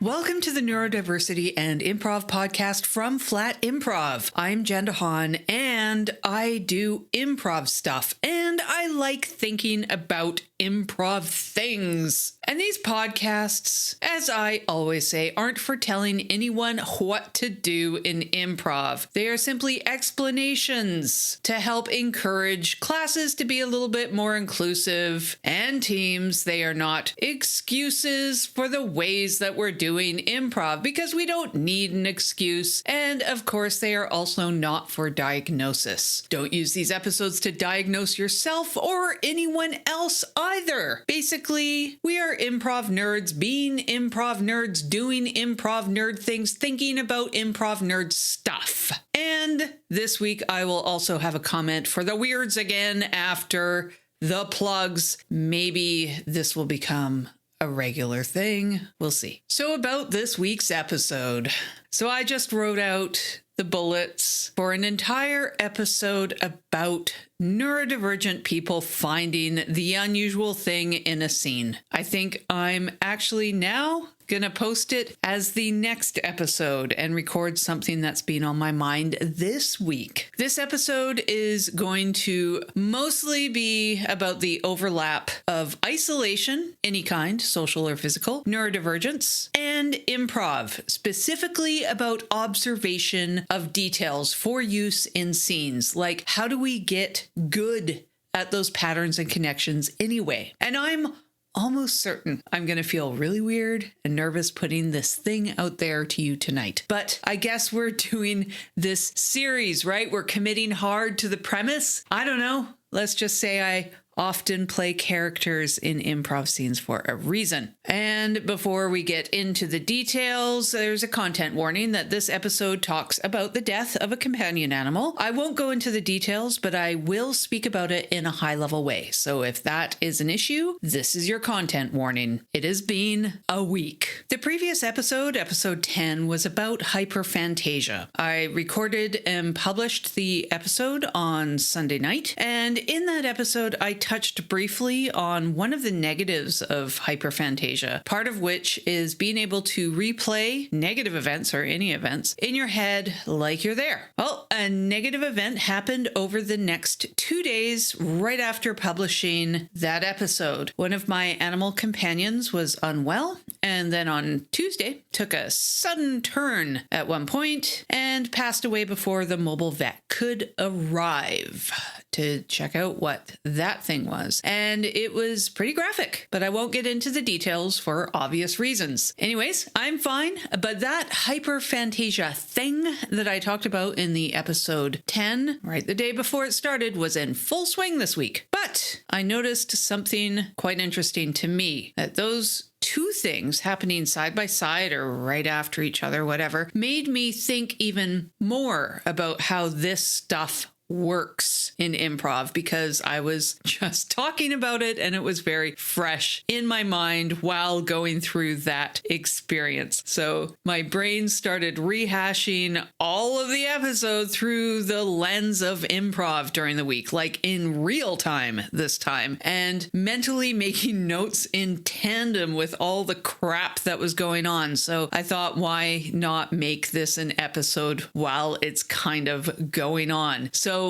Welcome to the Neurodiversity and Improv podcast from Flat Improv. I'm Jen DeHaan, and I do improv stuff, and I like thinking about improv things. And these podcasts, as I always say, aren't for telling anyone what to do in improv. They are simply explanations to help encourage classes to be a little bit more inclusive, and teams. They are not excuses for the ways that we're doing improv, because we don't need an excuse. And of course, they are also not for diagnosis. Don't use these episodes to diagnose yourself or anyone else either. Basically, we are improv nerds being improv nerds, doing improv nerd things, thinking about improv nerd stuff. And this week, I will also have a comment for the weirds again after the plugs. Maybe this will become a regular thing. We'll see. So about this week's episode. So I just wrote out the bullets for an entire episode about neurodivergent people finding the unusual thing in a scene. I think I'm actually now gonna post it as the next episode and record something that's been on my mind this week. This episode is going to mostly be about the overlap of isolation, any kind, social or physical, neurodivergence, and improv, specifically about observation of details for use in scenes. Like, how do we get good at those patterns and connections anyway? And I'm almost certain I'm going to feel really weird and nervous putting this thing out there to you tonight. But I guess we're doing this series, right? We're committing hard to the premise. I don't know. Let's just say I often play characters in improv scenes for a reason. And before we get into the details, there's a content warning that this episode talks about the death of a companion animal. I won't go into the details, but I will speak about it in a high-level way. So if that is an issue, this is your content warning. It has been a week. The previous episode, episode 10, was about hyperphantasia. I recorded and published the episode on Sunday night, and in that episode, I touched briefly on one of the negatives of hyperphantasia, part of which is being able to replay negative events or any events in your head like you're there. Well, a negative event happened over the next 2 days right after publishing that episode. One of my animal companions was unwell, and then on Tuesday took a sudden turn at one point and passed away before the mobile vet could arrive to check out what that thing was. And it was pretty graphic, but I won't get into the details for obvious reasons. Anyways, I'm fine, but that hyperphantasia thing that I talked about in the episode 10, right the day before it started, was in full swing this week. But I noticed something quite interesting to me, that those two things happening side by side or right after each other, whatever, made me think even more about how this stuff works in improv, because I was just talking about it and it was very fresh in my mind while going through that experience. So my brain started rehashing all of the episode through the lens of improv during the week, like in real time this time, and mentally making notes in tandem with all the crap that was going on. So I thought, why not make this an episode while it's kind of going on? So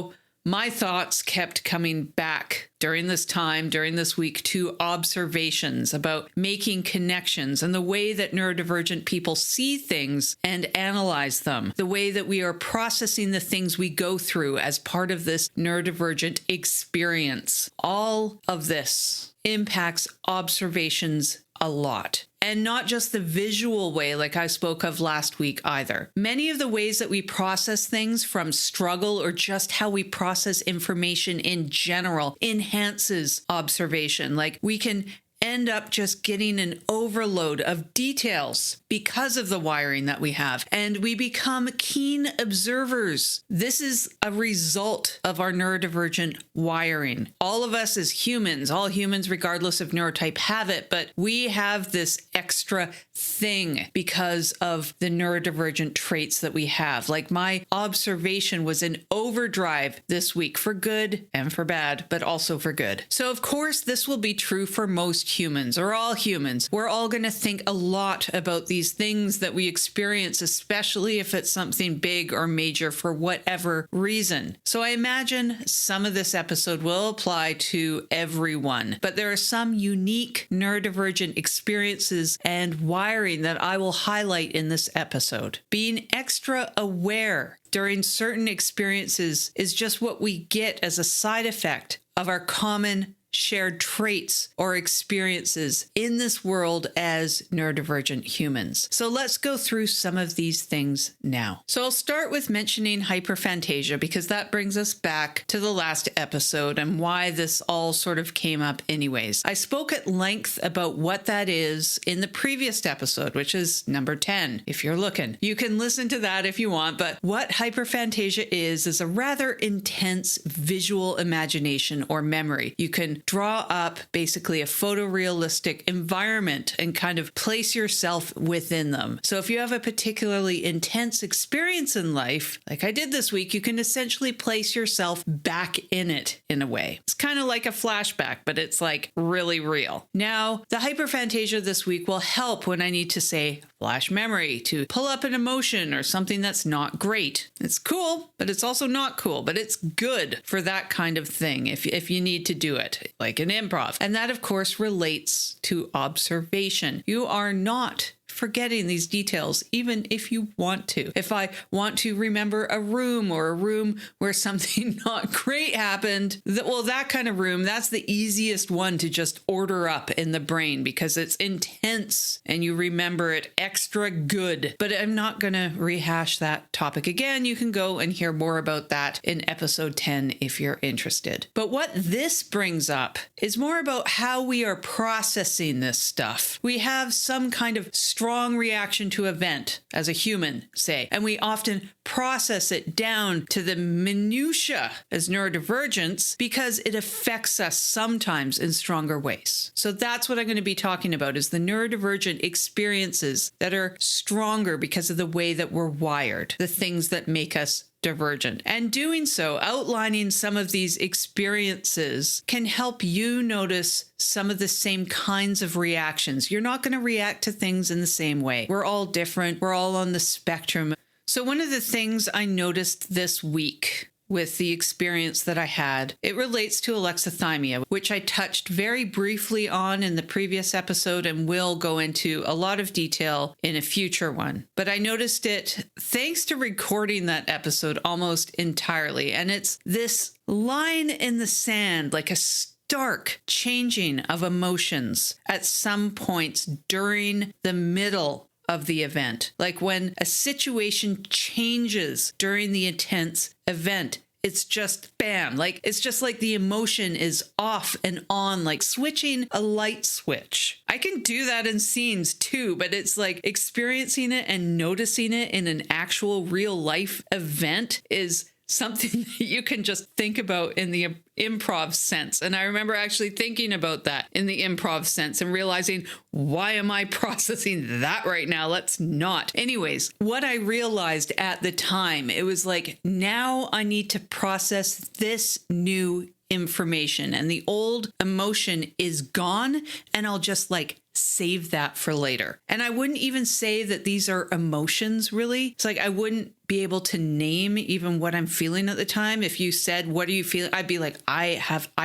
my thoughts kept coming back during this time, during this week, to observations about making connections and the way that neurodivergent people see things and analyze them, the way that we are processing the things we go through as part of this neurodivergent experience. All of this impacts observations a lot. And not just the visual way like I spoke of last week either. Many of the ways that we process things, from struggle or just how we process information in general, enhances observation. Like, we can end up just getting an overload of details because of the wiring that we have, and we become keen observers. This is a result of our neurodivergent wiring. All of us as humans, all humans regardless of neurotype, have it, but we have this extra thing because of the neurodivergent traits that we have. Like, my observation was in overdrive this week, for good and for bad, but also for good. So of course this will be true for most humans, or all humans, we're all going to think a lot about these things that we experience, especially if it's something big or major for whatever reason. So I imagine some of this episode will apply to everyone, but there are some unique neurodivergent experiences and wiring that I will highlight in this episode. Being extra aware during certain experiences is just what we get as a side effect of our common shared traits or experiences in this world as neurodivergent humans. So let's go through some of these things now. So I'll start with mentioning hyperphantasia because that brings us back to the last episode and why this all sort of came up anyways. I spoke at length about what that is in the previous episode, which is number 10. If you're looking, you can listen to that if you want, but what hyperphantasia is a rather intense visual imagination or memory. You can draw up basically a photorealistic environment and kind of place yourself within them. So if you have a particularly intense experience in life, like I did this week, you can essentially place yourself back in it in a way. It's kind of like a flashback, but it's like really real. Now, the hyperphantasia this week will help when I need to say flash memory to pull up an emotion or something that's not great. It's cool, but it's also not cool, but it's good for that kind of thing if you need to do it, like an improv. And that, of course, relates to observation. You are not forgetting these details, even if you want to. If I want to remember a room where something not great happened, that kind of room, that's the easiest one to just order up in the brain because it's intense and you remember it extra good. But I'm not going to rehash that topic again. You can go and hear more about that in episode 10 if you're interested. But what this brings up is more about how we are processing this stuff. We have some kind of strong reaction to event as a human, say, and we often process it down to the minutia as neurodivergence because it affects us sometimes in stronger ways. So that's what I'm going to be talking about is the neurodivergent experiences that are stronger because of the way that we're wired, the things that make us divergent. And doing so, outlining some of these experiences can help you notice some of the same kinds of reactions. You're not going to react to things in the same way. We're all different. We're all on the spectrum. So one of the things I noticed this week with the experience that I had, it relates to alexithymia, which I touched very briefly on in the previous episode and will go into a lot of detail in a future one. But I noticed it thanks to recording that episode almost entirely. And it's this line in the sand, like a stark changing of emotions at some points during the middle of the event. Like when a situation changes during the intense event, it's just bam, like it's just like the emotion is off and on, like switching a light switch. I can do that in scenes too, but it's like experiencing it and noticing it in an actual real life event is something that you can just think about in the improv sense. And I remember actually thinking about that in the improv sense and realizing, why am I processing that right now? Let's not. Anyways, what I realized at the time, it was like, now I need to process this new information and the old emotion is gone and I'll just like save that for later. And I wouldn't even say that these are emotions really. It's like I wouldn't be able to name even what I'm feeling at the time. If you said, what are you feeling? I'd be like, I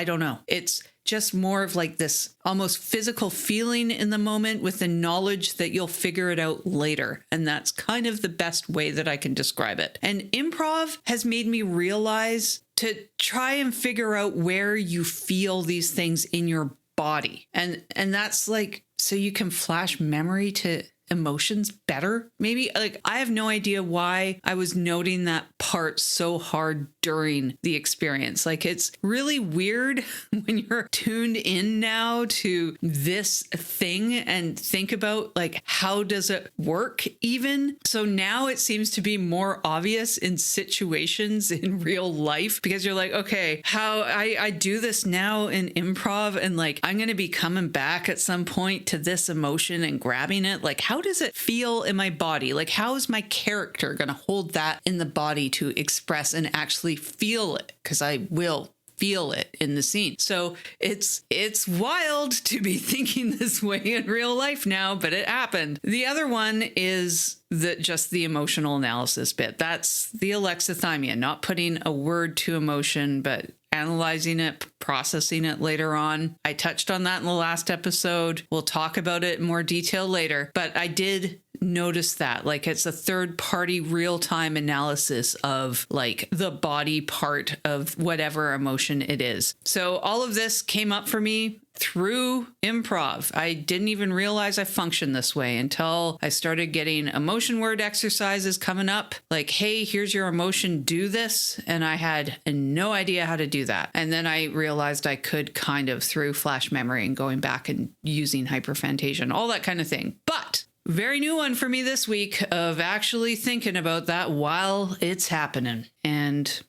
don't know. It's just more of like this almost physical feeling in the moment with the knowledge that you'll figure it out later. And that's kind of the best way that I can describe it. And improv has made me realize to try and figure out where you feel these things in your body. And that's like, so you can flash memory to emotions better. Maybe like I have no idea why I was noting that part so hard during the experience. Like it's really weird when you're tuned in now to this thing and think about like, how does it work even? So now it seems to be more obvious in situations in real life because you're like, okay, how I do this now in improv and like, I'm going to be coming back at some point to this emotion and grabbing it. Like, how does it feel in my body? Like, how is my character going to hold that in the body to express and actually feel it? Because I will feel it in the scene. So it's wild to be thinking this way in real life now, but it happened. The other one is just the emotional analysis bit. That's the alexithymia, not putting a word to emotion, but analyzing it, processing it later on. I touched on that in the last episode. We'll talk about it in more detail later, but I did notice that, like, it's a third party real-time analysis of like the body part of whatever emotion it is. So all of this came up for me through improv. I didn't even realize I functioned this way until I started getting emotion word exercises coming up. Like, hey, here's your emotion, do this. And I had no idea how to do that. And then I realized I could kind of through flash memory and going back and using hyperphantasia and all that kind of thing. But very new one for me this week of actually thinking about that while it's happening. And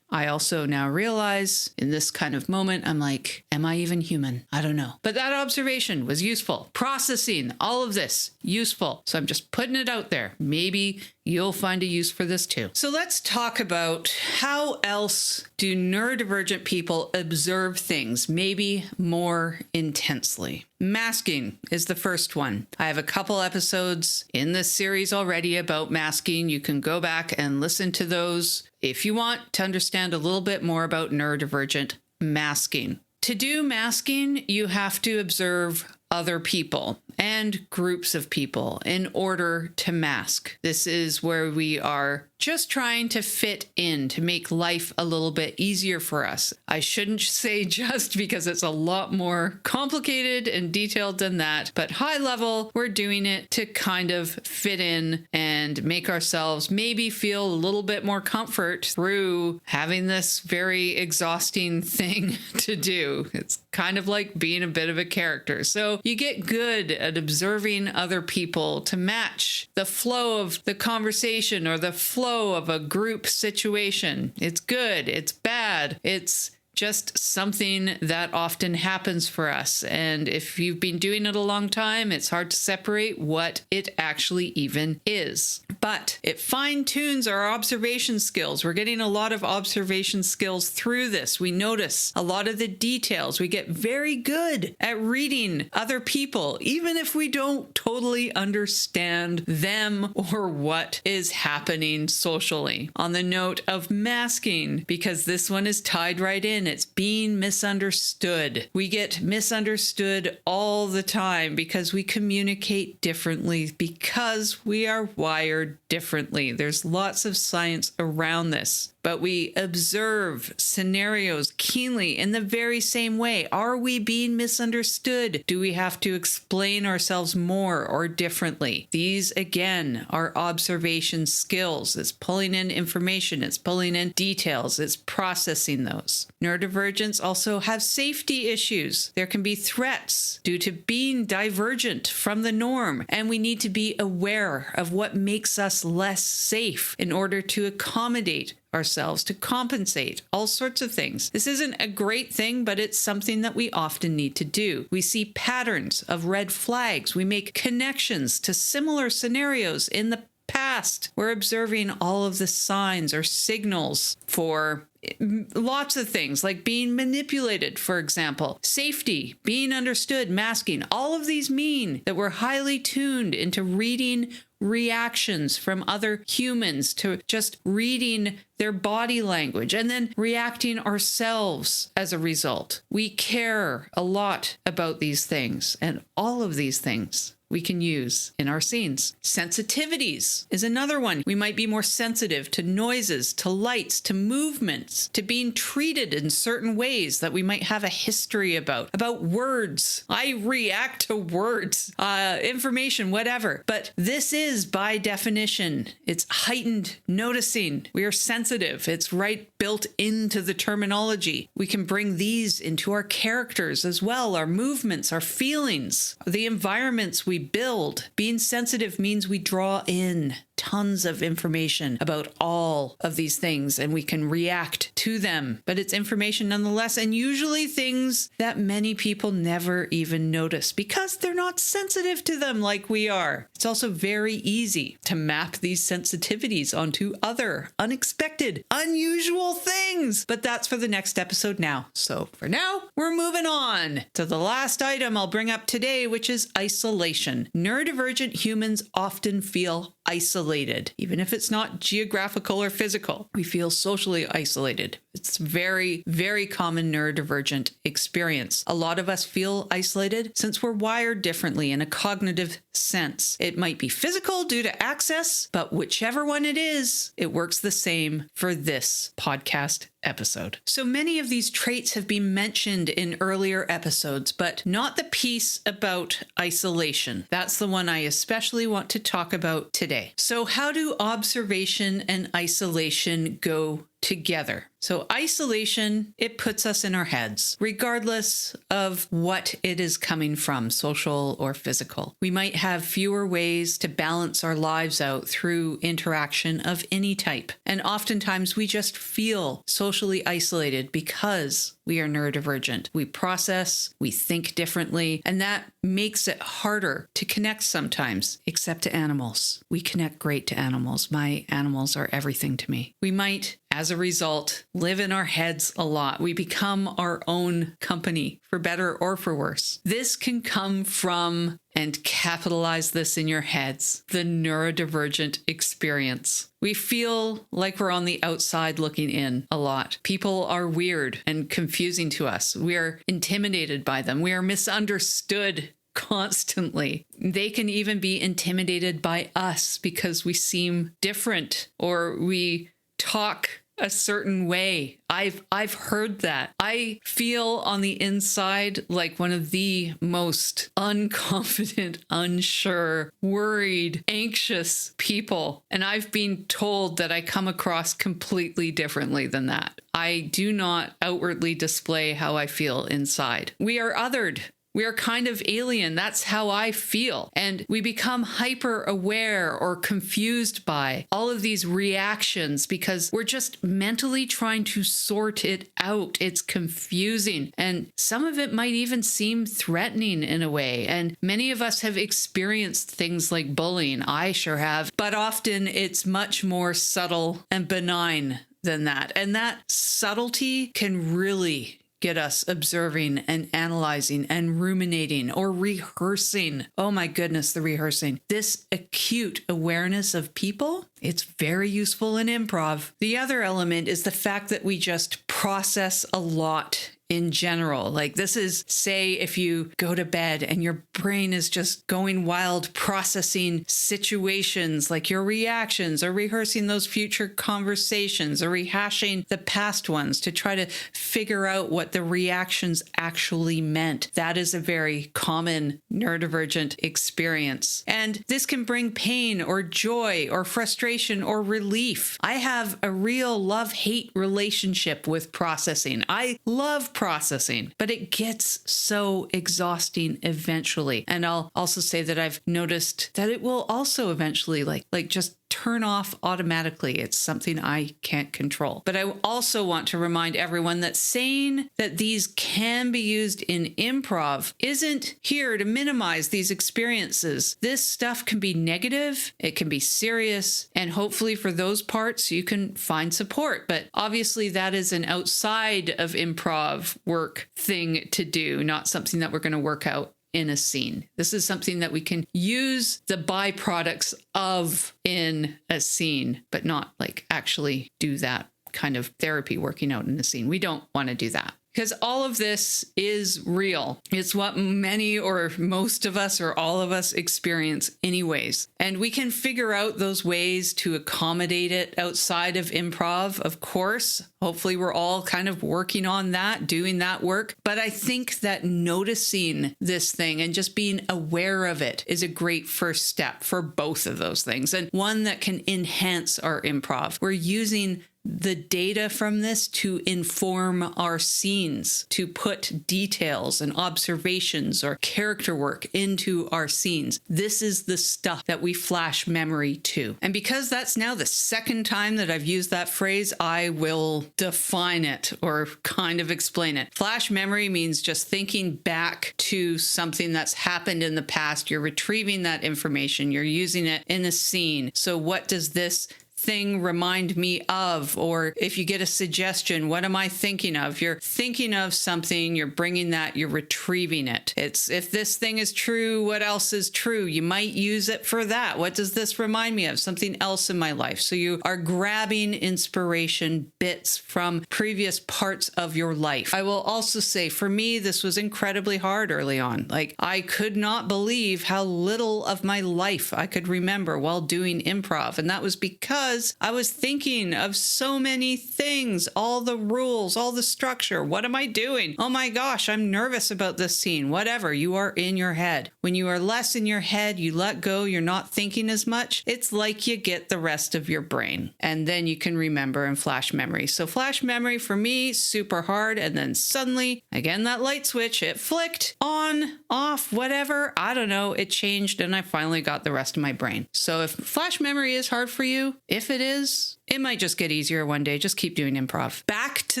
I also now realize in this kind of moment, I'm like, am I even human? I don't know. But that observation was useful. Processing all of this, useful. So I'm just putting it out there. Maybe you'll find a use for this too. So let's talk about how else do neurodivergent people observe things, maybe more intensely. Masking is the first one. I have a couple episodes in this series already about masking. You can go back and listen to those if you want to understand a little bit more about neurodivergent masking. To do masking, you have to observe other people and groups of people in order to mask. This is where we are just trying to fit in to make life a little bit easier for us. I shouldn't say just because it's a lot more complicated and detailed than that, but high level, we're doing it to kind of fit in and make ourselves maybe feel a little bit more comfort through having this very exhausting thing to do. It's kind of like being a bit of a character. So you get good at observing other people to match the flow of the conversation or the flow of a group situation. It's good, it's bad, it's just something that often happens for us. And if you've been doing it a long time, it's hard to separate what it actually even is. But it fine-tunes our observation skills. We're getting a lot of observation skills through this. We notice a lot of the details. We get very good at reading other people, even if we don't totally understand them or what is happening socially. On the note of masking, because this one is tied right in, it's being misunderstood. We get misunderstood all the time because we communicate differently, because we are wired differently. There's lots of science around this. But we observe scenarios keenly in the very same way. Are we being misunderstood? Do we have to explain ourselves more or differently? These, again, are observation skills. It's pulling in information. It's pulling in details. It's processing those. Neurodivergents also have safety issues. There can be threats due to being divergent from the norm, and we need to be aware of what makes us less safe in order to accommodate ourselves, to compensate, all sorts of things. This isn't a great thing, but it's something that we often need to do. We see patterns of red flags. We make connections to similar scenarios in the past. We're observing all of the signs or signals for lots of things, like being manipulated, for example, safety, being understood, masking. All of these mean that we're highly tuned into reading reactions from other humans, to just reading their body language and then reacting ourselves as a result. We care a lot about these things, and all of these things we can use in our scenes. Sensitivities is another one. We might be more sensitive to noises, to lights, to movements, to being treated in certain ways that we might have a history about words. I react to words, information, whatever. But this is, by definition, it's heightened noticing. We are sensitive. It's right built into the terminology. We can bring these into our characters as well, our movements, our feelings, the environments we build. Being sensitive means we draw in tons of information about all of these things and we can react to them, but it's information nonetheless, and usually things that many people never even notice because they're not sensitive to them like we are. It's also very easy to map these sensitivities onto other unexpected, unusual things, but that's for the next episode now. So for now, we're moving on to the last item I'll bring up today, which is isolation. Neurodivergent humans often feel isolated, even if it's not geographical or physical. We feel socially isolated. It's very, very common neurodivergent experience. A lot of us feel isolated since we're wired differently in a cognitive sense. It might be physical due to access, but whichever one it is, it works the same for this podcast episode. So many of these traits have been mentioned in earlier episodes, but not the piece about isolation. That's the one I especially want to talk about today. So how do observation and isolation go together? So isolation, it puts us in our heads, regardless of what it is coming from, social or physical. We might have fewer ways to balance our lives out through interaction of any type. And oftentimes we just feel socially isolated because we are neurodivergent. We process, we think differently, and that makes it harder to connect sometimes, except to animals. We connect great to animals. My animals are everything to me. We might, as a result, live in our heads a lot. We become our own company, for better or for worse. This can come from, and capitalize this in your heads, the neurodivergent experience. We feel like we're on the outside looking in a lot. People are weird and confusing to us. We are intimidated by them. We are misunderstood constantly. They can even be intimidated by us because we seem different or we talk a certain way. I've heard that. I feel on the inside like one of the most unconfident, unsure, worried, anxious people. And I've been told that I come across completely differently than that. I do not outwardly display how I feel inside. We are othered. We are kind of alien. That's how I feel. And we become hyper aware or confused by all of these reactions because we're just mentally trying to sort it out. It's confusing. And some of it might even seem threatening in a way. And many of us have experienced things like bullying. I sure have. But often it's much more subtle and benign than that. And that subtlety can really get us observing and analyzing and ruminating or rehearsing. Oh my goodness, the rehearsing. This acute awareness of people, it's very useful in improv. The other element is the fact that we just process a lot in general. Like this is, say, if you go to bed and your brain is just going wild, processing situations like your reactions or rehearsing those future conversations or rehashing the past ones to try to figure out what the reactions actually meant. That is a very common neurodivergent experience. And this can bring pain or joy or frustration or relief. I have a real love-hate relationship with processing. I love processing, but it gets so exhausting eventually. And I'll also say that I've noticed that it will also eventually like just turn off automatically. It's something I can't control. But I also want to remind everyone that saying that these can be used in improv isn't here to minimize these experiences. This stuff can be negative, it can be serious, and hopefully for those parts you can find support. But obviously that is an outside of improv work thing to do, not something that we're going to work out in a scene. This is something that we can use the byproducts of in a scene, but not like actually do that kind of therapy working out in a scene. We don't want to do that. Because all of this is real. It's what many or most of us or all of us experience anyways. And we can figure out those ways to accommodate it outside of improv, of course. Hopefully we're all kind of working on that, doing that work. But I think that noticing this thing and just being aware of it is a great first step for both of those things. And one that can enhance our improv. We're using the data from this to inform our scenes, to put details and observations or character work into our scenes. This is the stuff that we flash memory to. And because that's now the second time that I've used that phrase, I will define it or kind of explain it. Flash memory means just thinking back to something that's happened in the past. You're retrieving that information. You're using it in a scene. So what does this thing remind me of? Or if you get a suggestion, what am I thinking of? You're thinking of something, you're bringing that, you're retrieving it. It's, if this thing is true, what else is true? You might use it for that. What does this remind me of? Something else in my life. So you are grabbing inspiration bits from previous parts of your life. I will also say, for me, this was incredibly hard early on. Like, I could not believe how little of my life I could remember while doing improv. And that was because I was thinking of so many things, all the rules, all the structure. What am I doing? Oh my gosh, I'm nervous about this scene. Whatever, you are in your head. When you are less in your head, you let go, you're not thinking as much. It's like you get the rest of your brain and then you can remember and flash memory. So flash memory for me, super hard. And then suddenly, again, that light switch, it flicked on, off, whatever. I don't know. It changed and I finally got the rest of my brain. So if flash memory is hard for you, if it is, it might just get easier one day. Just keep doing improv. Back to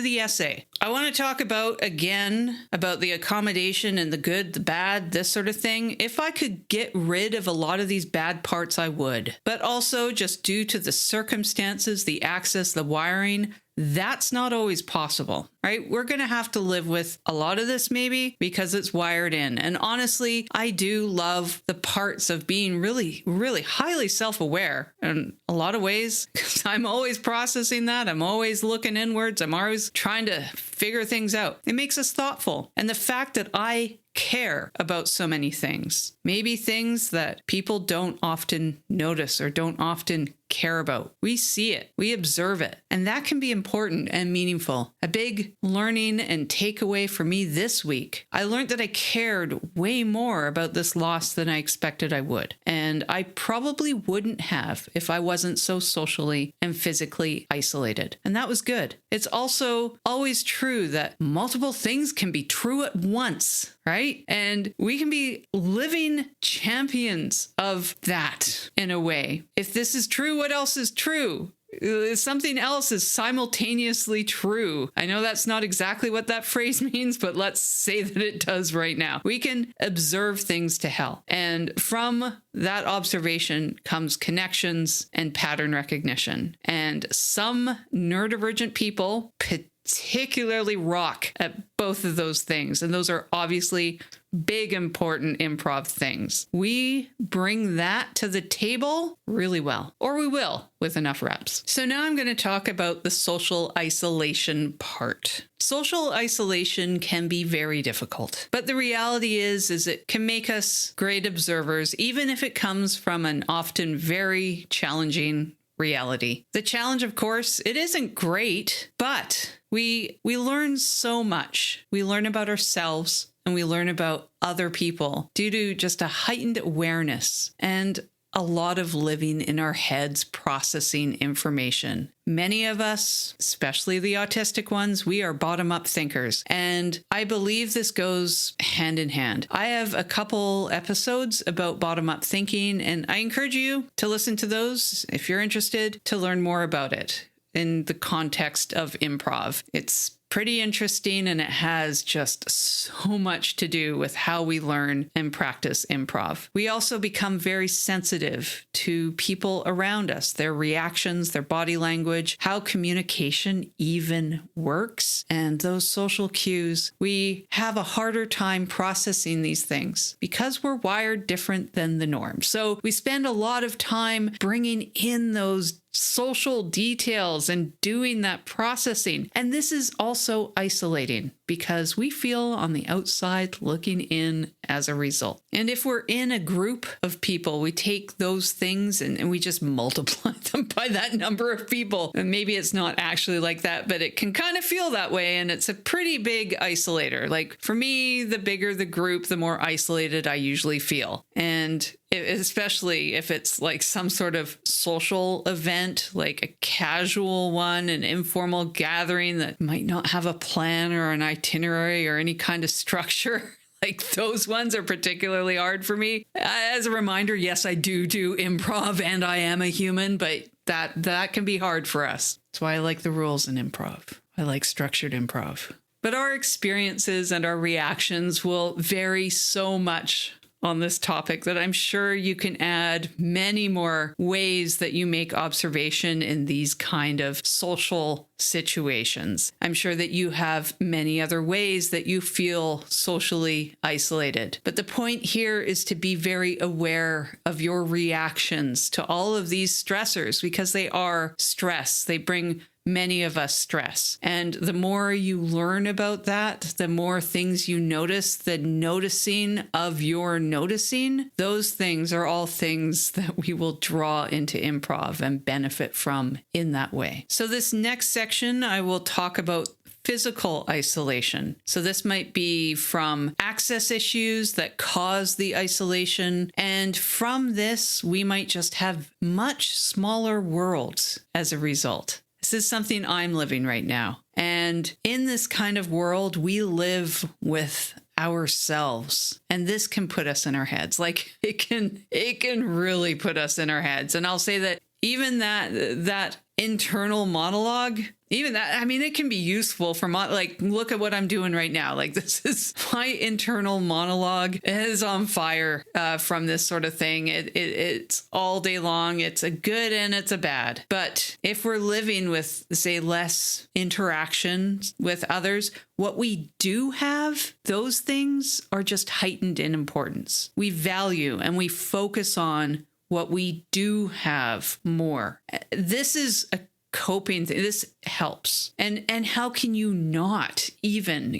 the essay. I want to talk about the accommodation and the good, the bad, this sort of thing. If I could get rid of a lot of these bad parts, I would. But also just due to the circumstances, the access, the wiring, that's not always possible, right? We're going to have to live with a lot of this maybe because it's wired in. And honestly, I do love the parts of being really, really highly self-aware in a lot of ways because I'm always processing that. I'm always looking inwards. I'm always trying to figure things out. It makes us thoughtful. And the fact that I care about so many things, maybe things that people don't often notice or don't often care about. We see it, we observe it, and that can be important and meaningful. A big learning and takeaway for me this week, I learned that I cared way more about this loss than I expected I would. And I probably wouldn't have if I wasn't so socially and physically isolated. And that was good. It's also always true that multiple things can be true at once, right? And we can be living champions of that in a way. If this is true, what else is true? Something else is simultaneously true. I know that's not exactly what that phrase means, but let's say that it does right now. We can observe things to hell. And from that observation comes connections and pattern recognition. And some neurodivergent people particularly rock at both of those things. And those are obviously big, important improv things. We bring that to the table really well, or we will with enough reps. So now I'm going to talk about the social isolation part. Social isolation can be very difficult, but the reality is it can make us great observers, even if it comes from an often very challenging reality. The challenge, of course, it isn't great, but we learn so much. We learn about ourselves and we learn about other people due to just a heightened awareness and a lot of living in our heads, processing information. Many of us, especially the autistic ones, we are bottom-up thinkers. And I believe this goes hand in hand. I have a couple episodes about bottom-up thinking, and I encourage you to listen to those if you're interested to learn more about it in the context of improv. It's pretty interesting, and it has just so much to do with how we learn and practice improv. We also become very sensitive to people around us, their reactions, their body language, how communication even works, and those social cues. We have a harder time processing these things because we're wired different than the norm. So we spend a lot of time bringing in those social details and doing that processing. And this is also isolating. because we feel on the outside looking in as a result. And if we're in a group of people, we take those things and we just multiply them by that number of people. And maybe it's not actually like that, but it can kind of feel that way. And it's a pretty big isolator. Like for me, the bigger the group, the more isolated I usually feel. And especially if it's like some sort of social event, like a casual one, an informal gathering that might not have a plan or an itinerary or any kind of structure. Like those ones are particularly hard for me. As a reminder, yes, I do improv and I am a human, but that can be hard for us. That's why I like the rules in improv. I like structured improv. But our experiences and our reactions will vary so much on this topic that I'm sure you can add many more ways that you make observation in these kind of social situations. I'm sure that you have many other ways that you feel socially isolated. But the point here is to be very aware of your reactions to all of these stressors because they are stress. They bring many of us stress. And the more you learn about that, the more things you notice, the noticing of your noticing, those things are all things that we will draw into improv and benefit from in that way. So this next section, I will talk about physical isolation. So this might be from access issues that cause the isolation. And from this, we might just have much smaller worlds as a result. This is something I'm living right now. And in this kind of world, we live with ourselves. And this can put us in our heads. Like it can really put us in our heads. And I'll say that even that internal monologue, even that, I mean, it can be useful for like, look at what I'm doing right now. Like this is my internal monologue is on fire from this sort of thing. It's all day long. It's a good and it's a bad. But if we're living with, say, less interaction with others, what we do have, those things are just heightened in importance. We value and we focus on what we do have more. This is a coping thing. This helps. And how can you not even,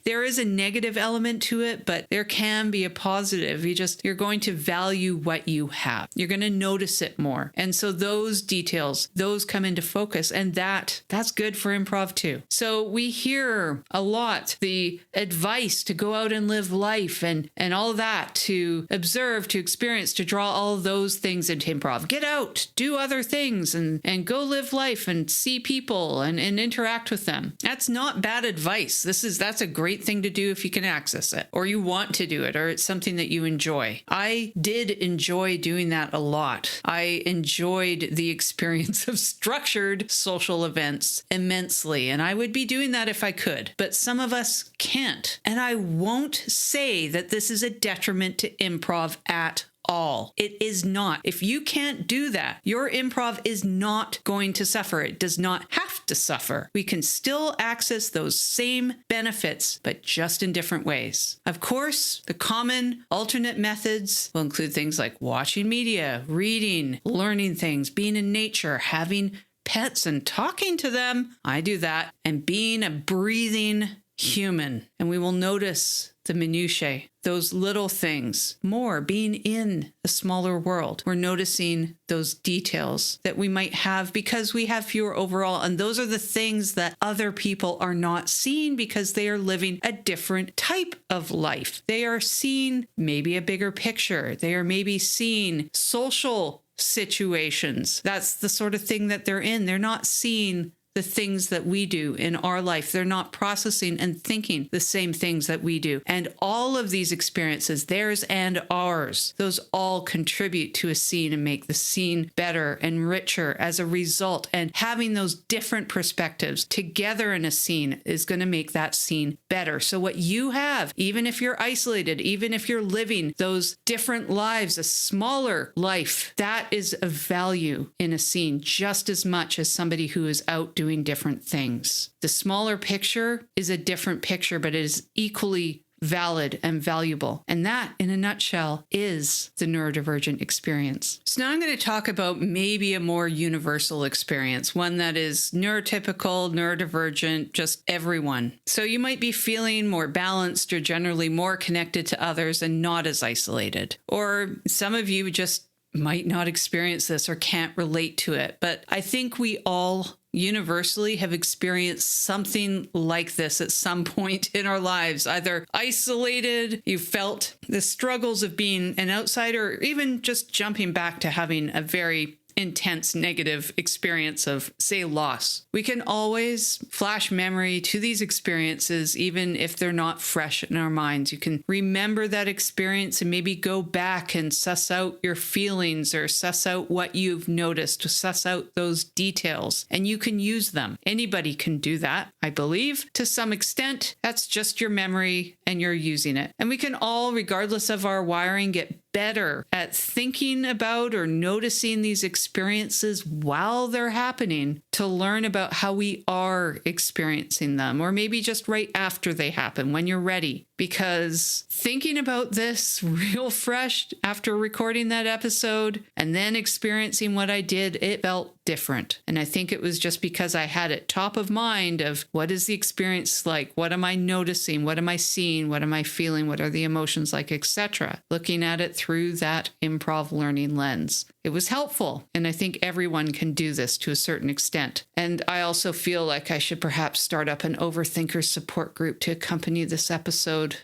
there is a negative element to it, but there can be a positive. You're going to value what you have. You're going to notice it more. And so those details, those come into focus, and that's good for improv too. So we hear a lot the advice to go out and live life and all that, to observe, to experience, to draw all those things into improv. Get out, do other things and go live life and see people and interact with them. That's not bad advice. That's a great thing to do if you can access it or you want to do it or it's something that you enjoy. I did enjoy doing that a lot. I enjoyed the experience of structured social events immensely, and I would be doing that if I could, but some of us can't. And I won't say that this is a detriment to improv at all. It is not. If you can't do that, your improv is not going to suffer. It does not have to suffer. We can still access those same benefits, but just in different ways. Of course, the common alternate methods will include things like watching media, reading, learning things, being in nature, having pets and talking to them. I do that. And being a breathing human. And we will notice the minutiae, those little things more, being in a smaller world. We're noticing those details that we might have because we have fewer overall. And those are the things that other people are not seeing because they are living a different type of life. They are seeing maybe a bigger picture. They are maybe seeing social situations. That's the sort of thing that they're in. They're not seeing the things that we do in our life. They're not processing and thinking the same things that we do. And all of these experiences, theirs and ours, those all contribute to a scene and make the scene better and richer as a result. And having those different perspectives together in a scene is going to make that scene better. So what you have, even if you're isolated, even if you're living those different lives, a smaller life, that is of value in a scene just as much as somebody who is out doing different things. The smaller picture is a different picture, but it is equally valid and valuable. And that, in a nutshell, is the neurodivergent experience. So now I'm going to talk about maybe a more universal experience, one that is neurotypical, neurodivergent, just everyone. So you might be feeling more balanced or generally more connected to others and not as isolated. Or some of you just might not experience this or can't relate to it. But I think we all universally have experienced something like this at some point in our lives, either isolated, you felt the struggles of being an outsider, or even just jumping back to having a very intense negative experience of, say, loss. We can always flash memory to these experiences, even if they're not fresh in our minds. You can remember that experience and maybe go back and suss out your feelings or suss out what you've noticed, suss out those details, and you can use them. Anybody can do that, I believe, to some extent. That's just your memory and you're using it. And we can all, regardless of our wiring, get better at thinking about or noticing these experiences while they're happening to learn about how we are experiencing them, or maybe just right after they happen when you're ready. Because thinking about this real fresh after recording that episode and then experiencing what I did, it felt different. And I think it was just because I had it top of mind of what is the experience like? What am I noticing? What am I seeing? What am I feeling? What are the emotions like, etc. Looking at it through that improv learning lens. It was helpful. And I think everyone can do this to a certain extent. And I also feel like I should perhaps start up an overthinker support group to accompany this episode,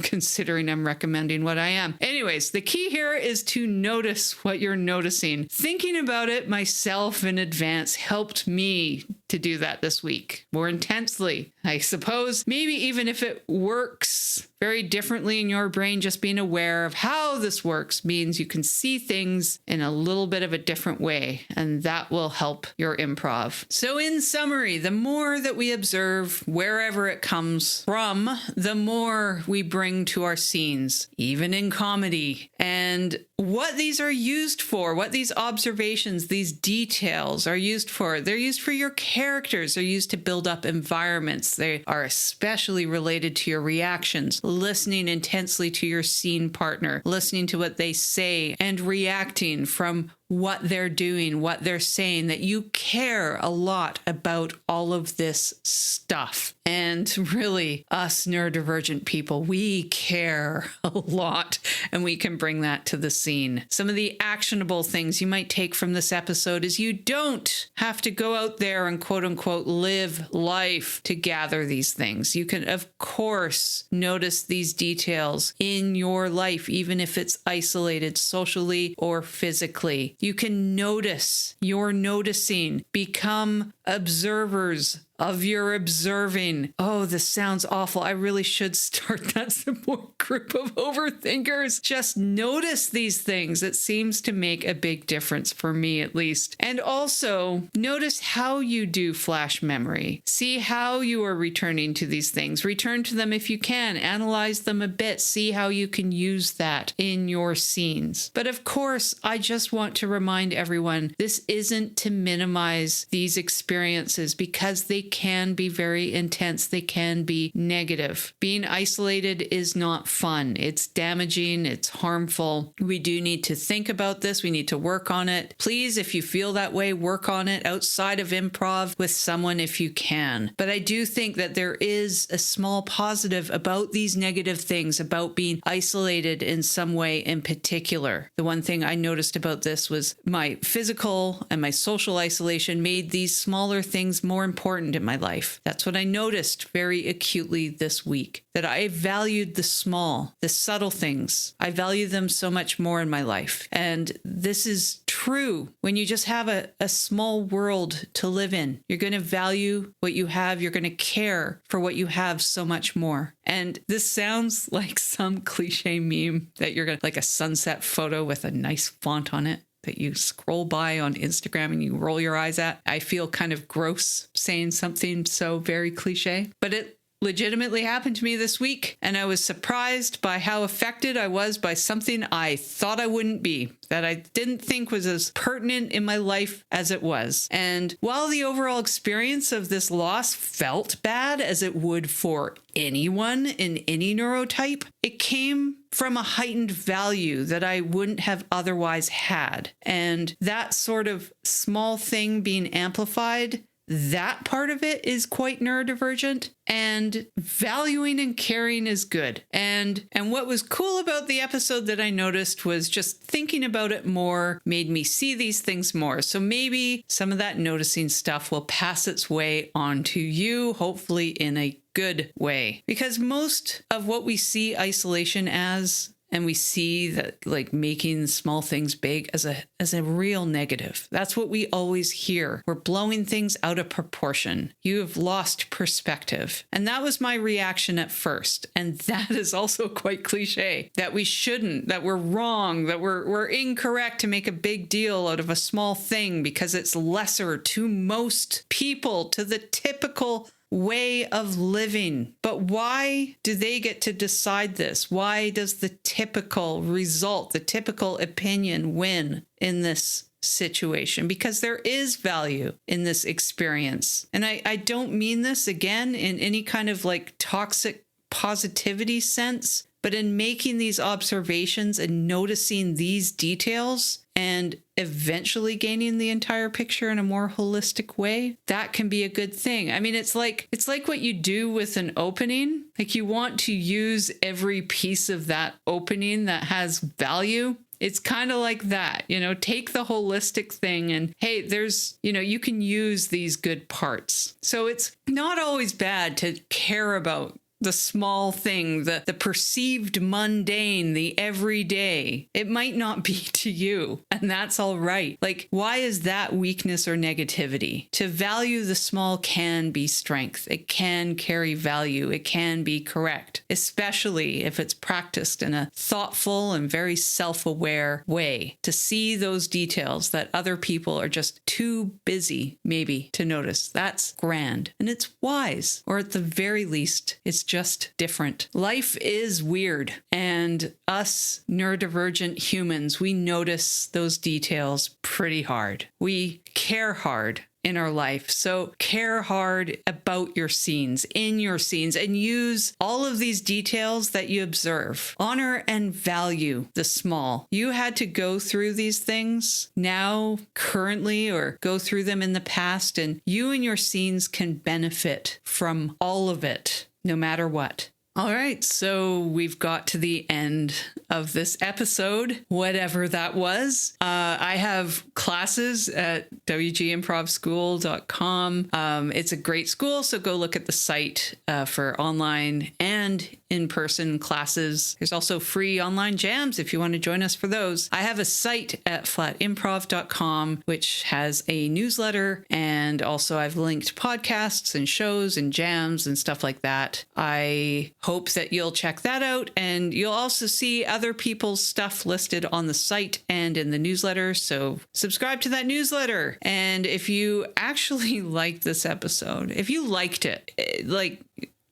considering I'm recommending what I am. Anyways, the key here is to notice what you're noticing. Thinking about it myself in advance helped me to do that this week more intensely. I suppose maybe even if it works very differently in your brain, just being aware of how this works means you can see things in a little bit of a different way, and that will help your improv. So in summary, the more that we observe wherever it comes from, the more we bring to our scenes, even in comedy. And what these are used for, what these observations, these details are used for, they're used for your characters. They're used to build up environments. They are especially related to your reactions, listening intensely to your scene partner, listening to what they say and reacting from what they're doing, what they're saying, that you care a lot about all of this stuff. And really, us neurodivergent people, we care a lot, and we can bring that to the scene. Some of the actionable things you might take from this episode is you don't have to go out there and quote unquote live life to gather these things. You can, of course, notice these details in your life, even if it's isolated socially or physically. You can notice your noticing, become observers of your observing. Oh, this sounds awful. I really should start that support group of overthinkers. Just notice these things. It seems to make a big difference for me, at least. And also notice how you do flash memory. See how you are returning to these things. Return to them if you can. Analyze them a bit. See how you can use that in your scenes. But of course, I just want to remind everyone, this isn't to minimize these experiences, because they can be very intense. They can be negative. Being isolated is not fun. It's damaging. It's harmful. We do need to think about this. We need to work on it. Please, if you feel that way, work on it outside of improv with someone if you can. But I do think that there is a small positive about these negative things, about being isolated in some way in particular. The one thing I noticed about this was my physical and my social isolation made these smaller things more important in my life. That's what I noticed very acutely this week, that I valued the small, the subtle things. I value them so much more in my life. And this is true when you just have a small world to live in. You're going to value what you have. You're going to care for what you have so much more. And this sounds like some cliche meme that you're going to, like a sunset photo with a nice font on it that you scroll by on Instagram and you roll your eyes at. I feel kind of gross saying something so very cliche, but it legitimately happened to me this week, and I was surprised by how affected I was by something I thought I wouldn't be, that I didn't think was as pertinent in my life as it was. And while the overall experience of this loss felt bad, as it would for anyone in any neurotype, it came from a heightened value that I wouldn't have otherwise had. And that sort of small thing being amplified, that part of it is quite neurodivergent, and valuing and caring is good. And what was cool about the episode that I noticed was just thinking about it more made me see these things more. So maybe some of that noticing stuff will pass its way on to you, hopefully in a good way. Because most of what we see isolation as, and we see that like making small things big as a real negative. That's what we always hear. We're blowing things out of proportion. You have lost perspective. And that was my reaction at first. And that is also quite cliche, that we shouldn't, that we're wrong, that we're incorrect to make a big deal out of a small thing because it's lesser to most people, to the typical way of living. But why do they get to decide this? Why does the typical result, the typical opinion win in this situation? Because there is value in this experience. And I don't mean this again in any kind of like toxic positivity sense, but in making these observations and noticing these details and eventually gaining the entire picture in a more holistic way, that can be a good thing. I mean, it's like what you do with an opening. Like, you want to use every piece of that opening that has value. It's kind of like that, take the holistic thing and, hey, there's, you can use these good parts. So it's not always bad to care about the small thing, the perceived mundane, the everyday. It might not be to you, and that's all right. Like, why is that weakness or negativity? To value the small can be strength. It can carry value. It can be correct, especially if it's practiced in a thoughtful and very self-aware way, to see those details that other people are just too busy maybe to notice. That's grand, and it's wise, or at the very least, it's just different. Life is weird, and us neurodivergent humans, we notice those details pretty hard. We care hard in our life. So care hard about your scenes, in your scenes, and use all of these details that you observe. Honor and value the small. You had to go through these things now, currently, or go through them in the past, and you and your scenes can benefit from all of it, no matter what. All right, so we've got to the end of this episode, whatever that was. I have classes at wgimprovschool.com. It's a great school, so go look at the site for online and in-person classes. There's also free online jams if you want to join us for those. I have a site at flatimprov.com, which has a newsletter, and also I've linked podcasts and shows and jams and stuff like that. I hope that you'll check that out, and you'll also see other people's stuff listed on the site and in the newsletter, so subscribe to that newsletter. And if you actually liked this episode, if you liked it, like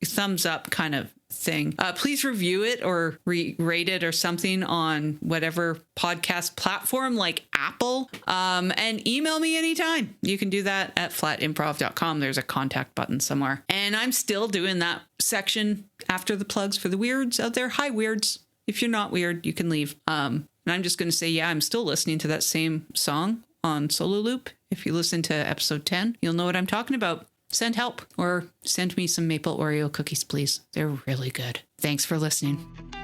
thumbs up kind of thing, please review it or rate it or something on whatever podcast platform like Apple, and email me anytime. You can do that at flatimprov.com. There's a contact button somewhere, and I'm still doing that section after the plugs for the weirds out there. Hi, weirds. If you're not weird, you can leave. And I'm just going to say, yeah, I'm still listening to that same song on solo loop. If you listen to episode 10, you'll know what I'm talking about. Send help, or send me some maple Oreo cookies, please. They're really good. Thanks for listening.